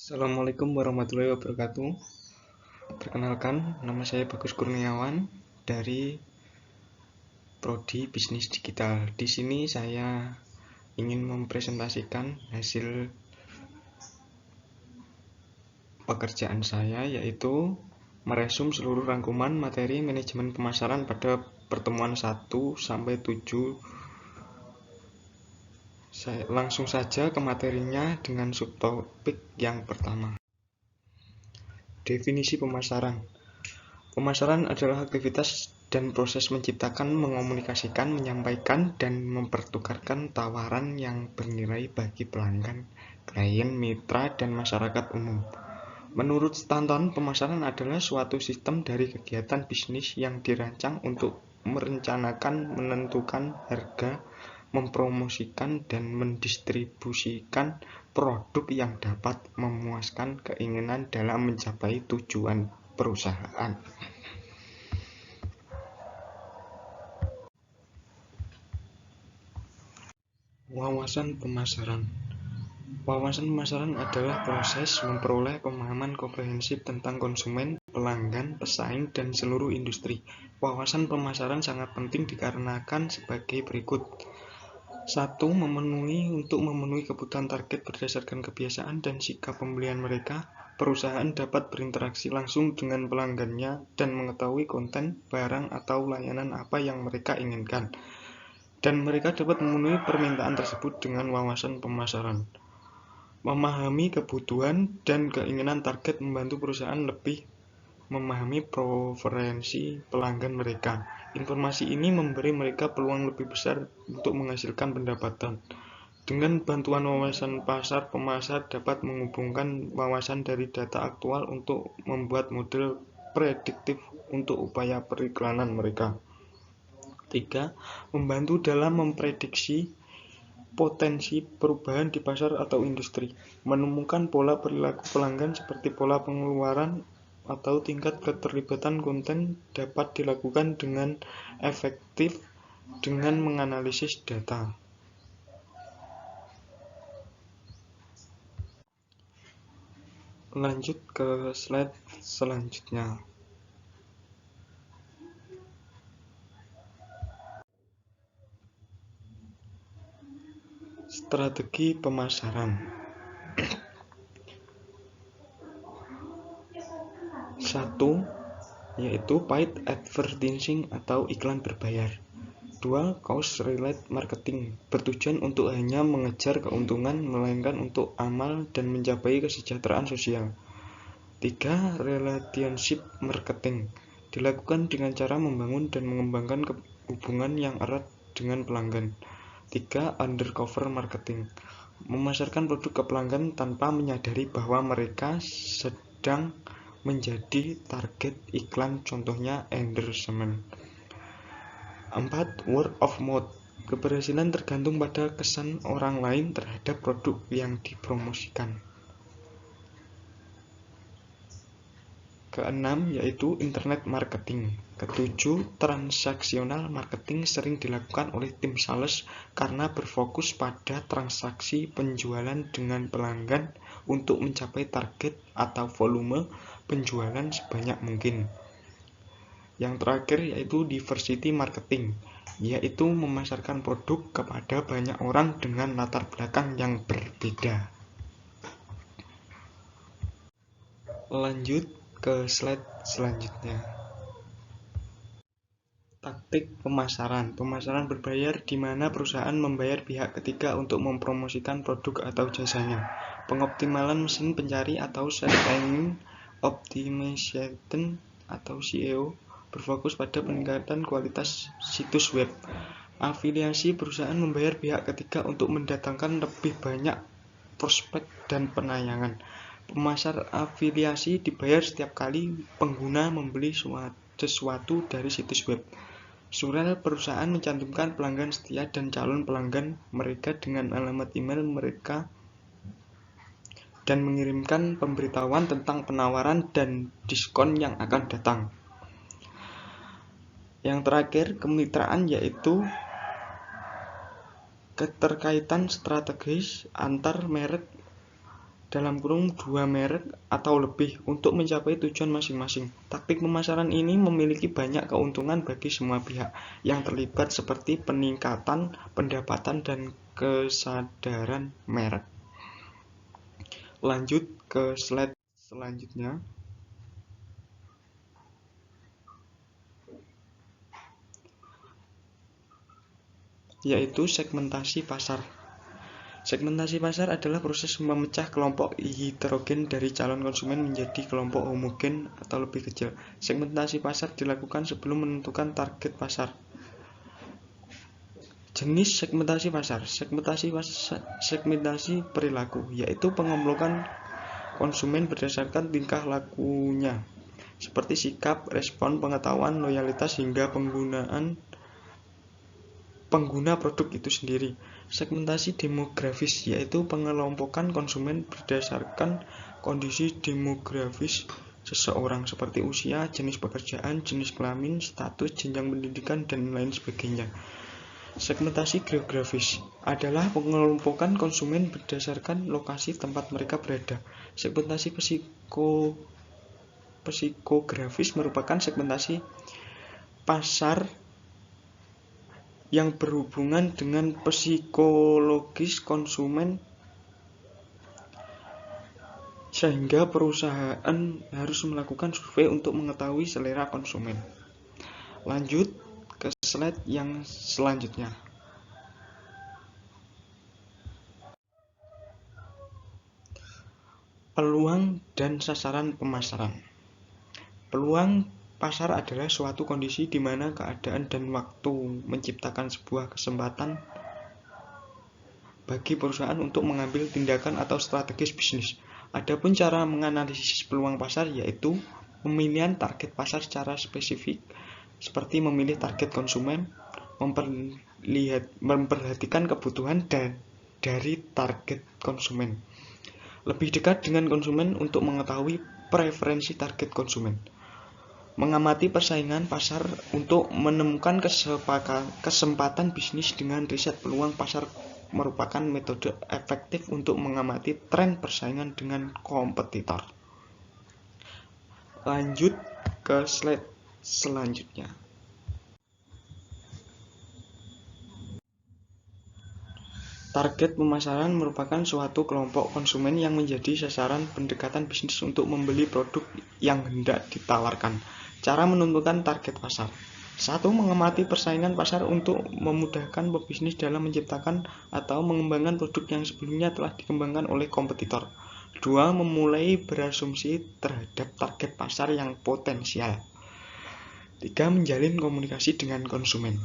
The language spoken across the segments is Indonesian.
Assalamualaikum warahmatullahi wabarakatuh. Perkenalkan, nama saya Bagus Kurniawan dari Prodi Bisnis Digital. Di sini saya ingin mempresentasikan hasil pekerjaan saya, yaitu meresum seluruh rangkuman materi manajemen pemasaran pada pertemuan 1 sampai 7. Saya langsung saja ke materinya dengan subtopik yang pertama. Definisi pemasaran. Pemasaran adalah aktivitas dan proses menciptakan, mengomunikasikan, menyampaikan, dan mempertukarkan tawaran yang bernilai bagi pelanggan, klien, mitra, dan masyarakat umum. Menurut Stanton, pemasaran adalah suatu sistem dari kegiatan bisnis yang dirancang untuk merencanakan, menentukan harga, mempromosikan, dan mendistribusikan produk yang dapat memuaskan keinginan dalam mencapai tujuan perusahaan. Wawasan pemasaran. Wawasan pemasaran adalah proses memperoleh pemahaman komprehensif tentang konsumen, pelanggan, pesaing, dan seluruh industri. Wawasan pemasaran sangat penting dikarenakan sebagai berikut. 1. Untuk memenuhi kebutuhan target berdasarkan kebiasaan dan sikap pembelian mereka. Perusahaan dapat berinteraksi langsung dengan pelanggannya dan mengetahui konten, barang, atau layanan apa yang mereka inginkan. Dan mereka dapat memenuhi permintaan tersebut dengan wawasan pemasaran. Memahami kebutuhan dan keinginan target membantu perusahaan lebih memahami preferensi pelanggan mereka. Informasi ini memberi mereka peluang lebih besar untuk menghasilkan pendapatan. Dengan bantuan wawasan pasar, pemasar dapat menghubungkan wawasan dari data aktual untuk membuat model prediktif untuk upaya periklanan mereka. 3. Membantu dalam memprediksi potensi perubahan di pasar atau industri. Menemukan pola perilaku pelanggan seperti pola pengeluaran atau tingkat keterlibatan konten dapat dilakukan dengan efektif dengan menganalisis data. Lanjut ke slide selanjutnya. Strategi pemasaran. 1. Yaitu paid advertising atau iklan berbayar. 2. Cost-related marketing, bertujuan untuk hanya mengejar keuntungan, melainkan untuk amal dan mencapai kesejahteraan sosial. 3. Relationship marketing, dilakukan dengan cara membangun dan mengembangkan hubungan yang erat dengan pelanggan. 3. Undercover marketing, memasarkan produk ke pelanggan tanpa menyadari bahwa mereka sedang menjadi target iklan, contohnya endorsement. 4. Word of mouth, keberhasilan tergantung pada kesan orang lain terhadap produk yang dipromosikan. Keenam, yaitu internet marketing. Ketujuh, transaksional marketing sering dilakukan oleh tim sales karena berfokus pada transaksi penjualan dengan pelanggan untuk mencapai target atau volume penjualan sebanyak mungkin. Yang terakhir yaitu diversity marketing, yaitu memasarkan produk kepada banyak orang dengan latar belakang yang berbeda. Lanjut ke slide selanjutnya. Taktik pemasaran. Pemasaran berbayar di mana perusahaan membayar pihak ketiga untuk mempromosikan produk atau jasanya. Pengoptimalan mesin pencari atau search engine optimization atau SEO berfokus pada peningkatan kualitas situs web. Afiliasi, perusahaan membayar pihak ketiga untuk mendatangkan lebih banyak prospek dan penayangan. Pemasar afiliasi dibayar setiap kali pengguna membeli sesuatu dari situs web. Surel, perusahaan mencantumkan pelanggan setia dan calon pelanggan mereka dengan alamat email mereka dan mengirimkan pemberitahuan tentang penawaran dan diskon yang akan datang. Yang terakhir, kemitraan, yaitu keterkaitan strategis antar merek (2 merek atau lebih) untuk mencapai tujuan masing-masing. Taktik pemasaran ini memiliki banyak keuntungan bagi semua pihak yang terlibat seperti peningkatan pendapatan dan kesadaran merek. Lanjut ke slide selanjutnya. Yaitu segmentasi pasar. Segmentasi pasar adalah proses memecah kelompok heterogen dari calon konsumen menjadi kelompok homogen atau lebih kecil. Segmentasi pasar dilakukan sebelum menentukan target pasar. Jenis segmentasi pasar. Segmentasi perilaku, yaitu pengelompokan konsumen berdasarkan tingkah lakunya, seperti sikap, respon, pengetahuan, loyalitas, hingga pengguna produk itu sendiri. Segmentasi demografis, yaitu pengelompokan konsumen berdasarkan kondisi demografis seseorang, seperti usia, jenis pekerjaan, jenis kelamin, status, jenjang pendidikan, dan lain sebagainya. Segmentasi geografis adalah pengelompokan konsumen berdasarkan lokasi tempat mereka berada. Segmentasi psikografis merupakan segmentasi pasar yang berhubungan dengan psikologis konsumen, sehingga perusahaan harus melakukan survei untuk mengetahui selera konsumen. Lanjut ke slide yang selanjutnya. Peluang dan sasaran pemasaran. Peluang pasar adalah suatu kondisi di mana keadaan dan waktu menciptakan sebuah kesempatan bagi perusahaan untuk mengambil tindakan atau strategis bisnis. Adapun cara menganalisis peluang pasar yaitu pemilihan target pasar secara spesifik, seperti memilih target konsumen, memperhatikan kebutuhan dari target konsumen, lebih dekat dengan konsumen untuk mengetahui preferensi target konsumen, mengamati persaingan pasar untuk menemukan kesempatan bisnis dengan riset peluang pasar merupakan metode efektif untuk mengamati tren persaingan dengan kompetitor. Lanjut ke slide selanjutnya. Target pemasaran merupakan suatu kelompok konsumen yang menjadi sasaran pendekatan bisnis untuk membeli produk yang hendak ditawarkan. Cara menentukan target pasar. 1. Mengamati persaingan pasar untuk memudahkan pebisnis dalam menciptakan atau mengembangkan produk yang sebelumnya telah dikembangkan oleh kompetitor. 2. Memulai berasumsi terhadap target pasar yang potensial. 3. Menjalin komunikasi dengan konsumen.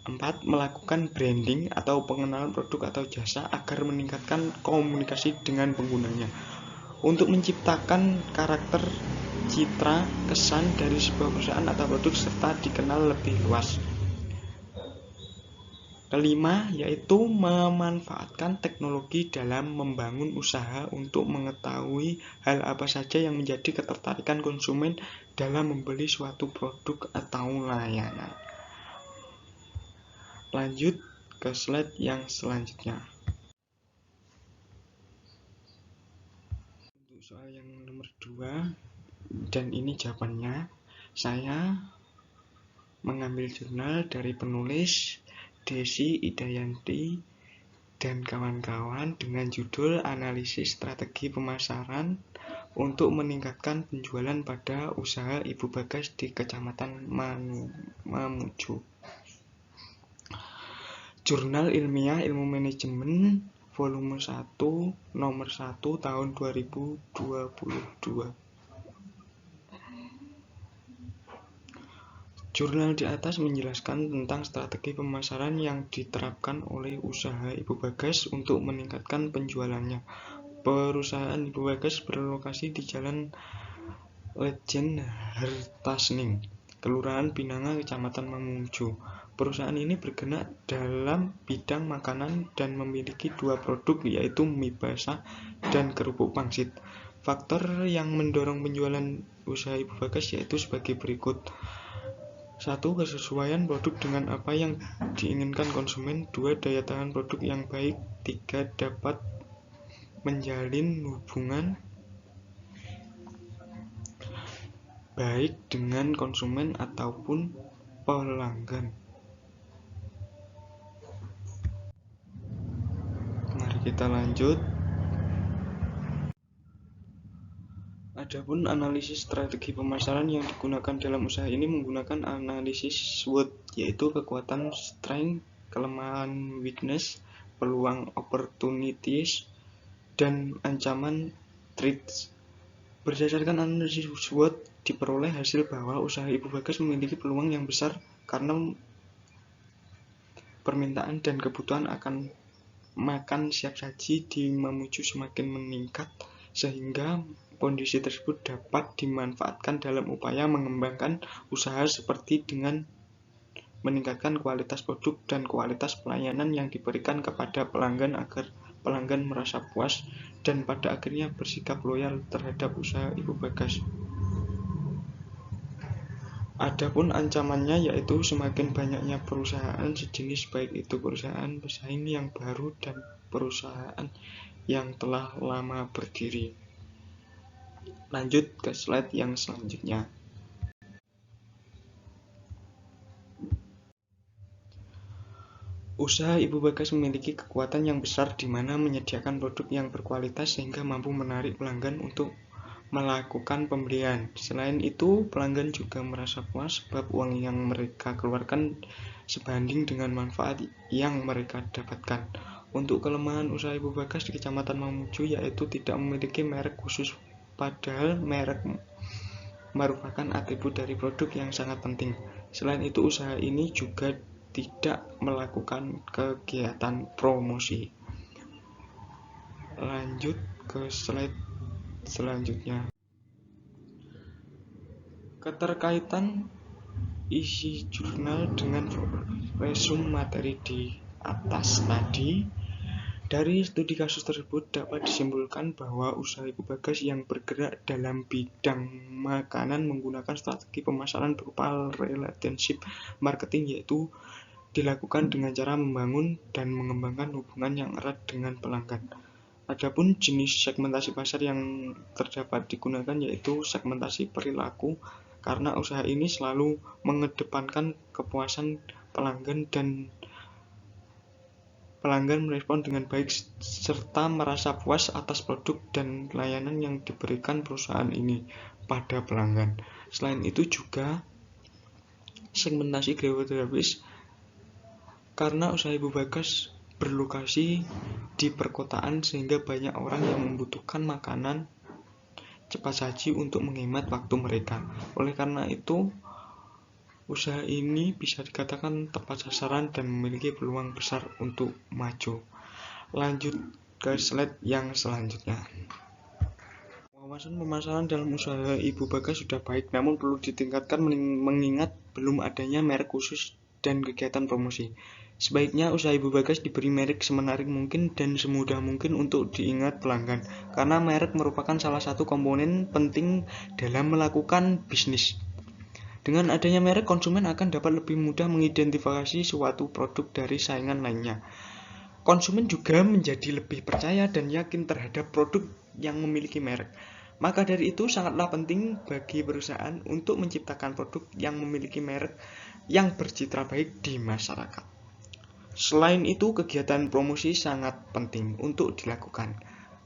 4. Melakukan branding atau pengenalan produk atau jasa agar meningkatkan komunikasi dengan penggunanya untuk menciptakan karakter, citra, kesan dari sebuah perusahaan atau produk serta dikenal lebih luas. Kelima, yaitu memanfaatkan teknologi dalam membangun usaha untuk mengetahui hal apa saja yang menjadi ketertarikan konsumen dalam membeli suatu produk atau layanan. Lanjut ke slide yang selanjutnya. Untuk soal yang nomor 2, dan ini jawabannya, saya mengambil jurnal dari penulis Desi Idayanti dan kawan-kawan dengan judul Analisis Strategi Pemasaran untuk meningkatkan penjualan pada usaha Ibu Bagas di Kecamatan Mamuju. Jurnal Ilmiah Ilmu Manajemen Volume 1 Nomor 1 Tahun 2022. Jurnal di atas menjelaskan tentang strategi pemasaran yang diterapkan oleh usaha Ibu Bagas untuk meningkatkan penjualannya. Perusahaan Ibu Bagas berlokasi di Jalan Lejen Hertasning, Kelurahan Pinanga, Kecamatan Mamuju. Perusahaan ini bergerak dalam bidang makanan dan memiliki 2 produk, yaitu mie basah dan kerupuk pangsit. Faktor yang mendorong penjualan usaha Ibu Bagas yaitu sebagai berikut. 1. Kesesuaian produk dengan apa yang diinginkan konsumen. 2. Daya tahan produk yang baik. 3. Dapat menjalin hubungan baik dengan konsumen ataupun pelanggan. Mari kita lanjut. Adapun analisis strategi pemasaran yang digunakan dalam usaha ini menggunakan analisis SWOT, yaitu kekuatan strength, kelemahan weakness, peluang opportunities, dan ancaman threats. Berdasarkan analisis SWOT, diperoleh hasil bahwa usaha Ibu Bagas memiliki peluang yang besar karena permintaan dan kebutuhan akan makan siap saji di Mamuju semakin meningkat, sehingga kondisi tersebut dapat dimanfaatkan dalam upaya mengembangkan usaha seperti dengan meningkatkan kualitas produk dan kualitas pelayanan yang diberikan kepada pelanggan agar pelanggan merasa puas dan pada akhirnya bersikap loyal terhadap usaha Ibu Bagas. Adapun ancamannya yaitu semakin banyaknya perusahaan sejenis, baik itu perusahaan pesaing yang baru dan perusahaan yang telah lama berdiri. Lanjut ke slide yang selanjutnya. Usaha Ibu Bagas memiliki kekuatan yang besar di mana menyediakan produk yang berkualitas sehingga mampu menarik pelanggan untuk melakukan pembelian. Selain itu, pelanggan juga merasa puas sebab uang yang mereka keluarkan sebanding dengan manfaat yang mereka dapatkan. Untuk kelemahan usaha Ibu Bagas di Kecamatan Mamuju yaitu tidak memiliki merek khusus, padahal merek merupakan atribut dari produk yang sangat penting. Selain itu, usaha ini juga tidak melakukan kegiatan promosi. Lanjut ke slide selanjutnya. Keterkaitan isi jurnal dengan resume materi di atas tadi. Dari studi kasus tersebut dapat disimpulkan bahwa usaha Ibu Bagas yang bergerak dalam bidang makanan menggunakan strategi pemasaran berupa relationship marketing, yaitu dilakukan dengan cara membangun dan mengembangkan hubungan yang erat dengan pelanggan. Adapun jenis segmentasi pasar yang terdapat digunakan yaitu segmentasi perilaku, karena usaha ini selalu mengedepankan kepuasan pelanggan dan pelanggan merespon dengan baik serta merasa puas atas produk dan layanan yang diberikan perusahaan ini pada pelanggan. Selain itu juga segmentasi geografis, karena usaha Ibu Bagas berlokasi di perkotaan sehingga banyak orang yang membutuhkan makanan cepat saji untuk menghemat waktu mereka. Oleh karena itu, usaha ini bisa dikatakan tepat sasaran dan memiliki peluang besar untuk maju. Lanjut ke slide yang selanjutnya. Wawasan pemasaran dalam usaha Ibu Bagas sudah baik, namun perlu ditingkatkan mengingat belum adanya merek khusus dan kegiatan promosi. Sebaiknya usaha Ibu Bagas diberi merek semenarik mungkin dan semudah mungkin untuk diingat pelanggan, karena merek merupakan salah satu komponen penting dalam melakukan bisnis. Dengan adanya merek, konsumen akan dapat lebih mudah mengidentifikasi suatu produk dari saingan lainnya. Konsumen juga menjadi lebih percaya dan yakin terhadap produk yang memiliki merek. Maka dari itu sangatlah penting bagi perusahaan untuk menciptakan produk yang memiliki merek yang bercitra baik di masyarakat. Selain itu, kegiatan promosi sangat penting untuk dilakukan,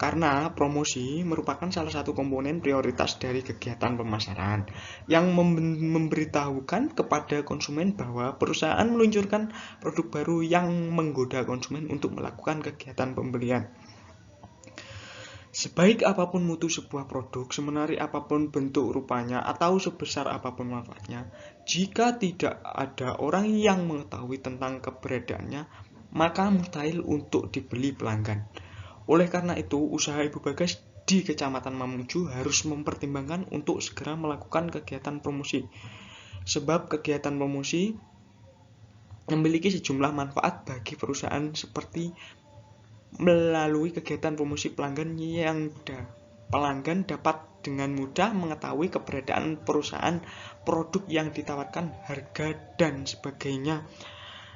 karena promosi merupakan salah satu komponen prioritas dari kegiatan pemasaran yang memberitahukan kepada konsumen bahwa perusahaan meluncurkan produk baru yang menggoda konsumen untuk melakukan kegiatan pembelian. Sebaik apapun mutu sebuah produk, semenarik apapun bentuk rupanya, atau sebesar apapun manfaatnya, jika tidak ada orang yang mengetahui tentang keberadaannya, maka mustahil untuk dibeli pelanggan. Oleh karena itu, usaha Ibu Bagas di Kecamatan Mamuju harus mempertimbangkan untuk segera melakukan kegiatan promosi. Sebab kegiatan promosi memiliki sejumlah manfaat bagi perusahaan, seperti melalui kegiatan promosi pelanggan yang pelanggan dapat dengan mudah mengetahui keberadaan perusahaan, produk yang ditawarkan, harga, dan sebagainya.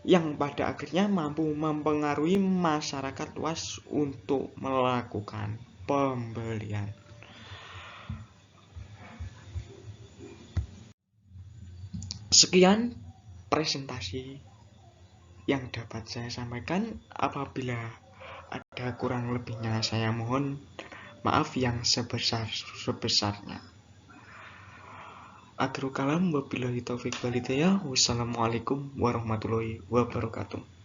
yang pada akhirnya mampu mempengaruhi masyarakat luas untuk melakukan pembelian. Sekian presentasi yang dapat saya sampaikan. Apabila ada kurang lebihnya, saya mohon maaf yang sebesar-besarnya. Akhirul kalam, wabillahi taufiq walhidayah. Wassalamualaikum warahmatullahi wabarakatuh.